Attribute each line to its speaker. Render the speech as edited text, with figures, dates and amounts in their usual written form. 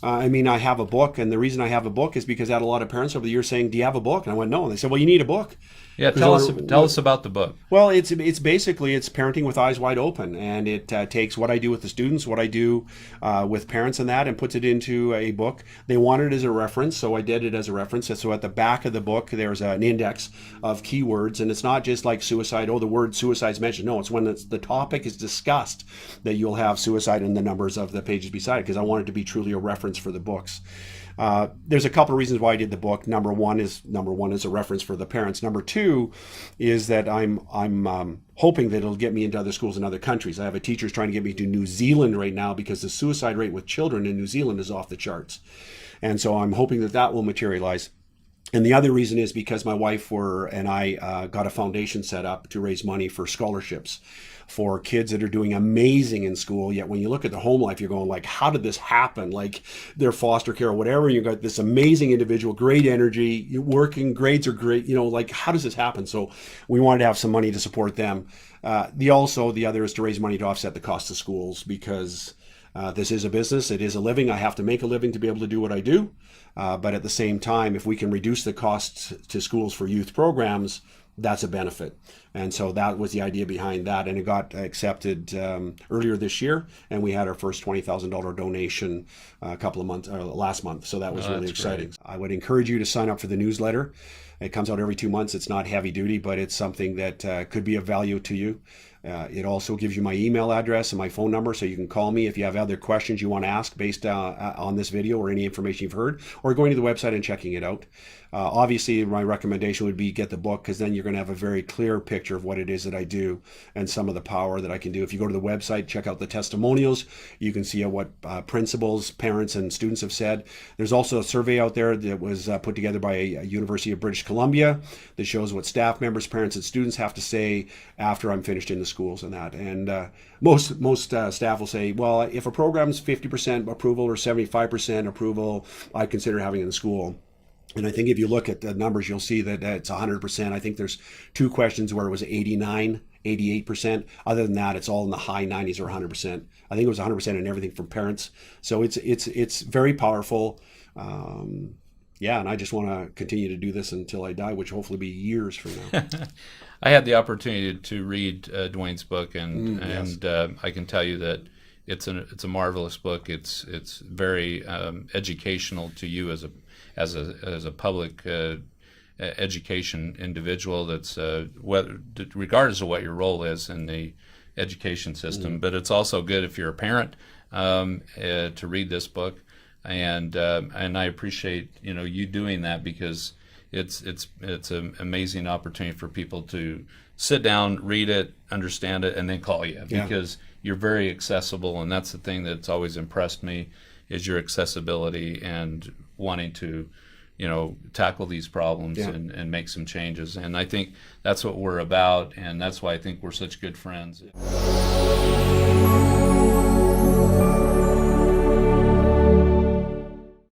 Speaker 1: I mean, I have a book, and the reason I have a book is because I had a lot of parents over the years saying, "Do you have a book?" And I went, "No." And they said, "Well, you need a book."
Speaker 2: Yeah,
Speaker 1: Because
Speaker 2: tell us about the book.
Speaker 1: well, it's basically it's parenting with eyes wide open, and it takes what I do with the students, what I do with parents, and that, and puts it into a book. They wanted it as a reference, so I did it as a reference. And so at the back of the book, there's an index of keywords, and it's not just like suicide. Oh, the word suicide is mentioned. No, it's when the topic is discussed that you'll have suicide in the numbers of the pages beside it, because I want it to be truly a reference for the books. There's a couple of reasons why I did the book. Number one is a reference for the parents. Number two is that I'm hoping that it'll get me into other schools in other countries. I have a teacher trying to get me to New Zealand right now because the suicide rate with children in New Zealand is off the charts, and so I'm hoping that that will materialize. And the other reason is because my wife and I got a foundation set up to raise money for scholarships for kids that are doing amazing in school. Yet when you look at their home life, you're going like, how did this happen? Like their foster care or whatever. You got this amazing individual, great energy, you're working, grades are great. You know, like how does this happen? So we wanted to have some money to support them. The other is to raise money to offset the cost of schools, because this is a business. It is a living. I have to make a living to be able to do what I do. But at the same time, if we can reduce the costs to schools for youth programs, that's a benefit. And so that was the idea behind that. And it got accepted earlier this year. And we had our first $20,000 donation last month. So that was really exciting. Great. I would encourage you to sign up for the newsletter. It comes out every 2 months. It's not heavy duty, but it's something that could be of value to you. It also gives you my email address and my phone number, so you can call me if you have other questions you want to ask based on this video or any information you've heard, or going to the website and checking it out. Obviously, my recommendation would be get the book, because then you're going to have a very clear picture of what it is that I do and some of the power that I can do. If you go to the website, check out the testimonials, you can see what principals, parents, and students have said. There's also a survey out there that was put together by a University of British Columbia that shows what staff members, parents, and students have to say after I'm finished in the schools and that. And most staff will say, well, if a program's 50% approval or 75% approval, I consider having it in the school. And I think if you look at the numbers, you'll see that it's 100%. I think there's 2 questions where it was 89, 88%. Other than that, it's all in the high 90s or 100%. I think it was 100% in everything from parents. So it's very powerful. Yeah, and I just want to continue to do this until I die, which hopefully be years from now.
Speaker 2: I had the opportunity to read Dwayne's book, and
Speaker 1: yes.
Speaker 2: I can tell you that it's a marvelous book. It's very educational to you as a public education individual. That's regardless of what your role is in the education system. But it's also good if you're a parent to read this book. And I appreciate you doing that, because it's an amazing opportunity for people to sit down, read it, understand it, and then call you, because you're very accessible. And that's the thing that's always impressed me, is your accessibility and wanting to tackle these problems and make some changes. And I think that's what we're about, and that's why I think we're such good friends.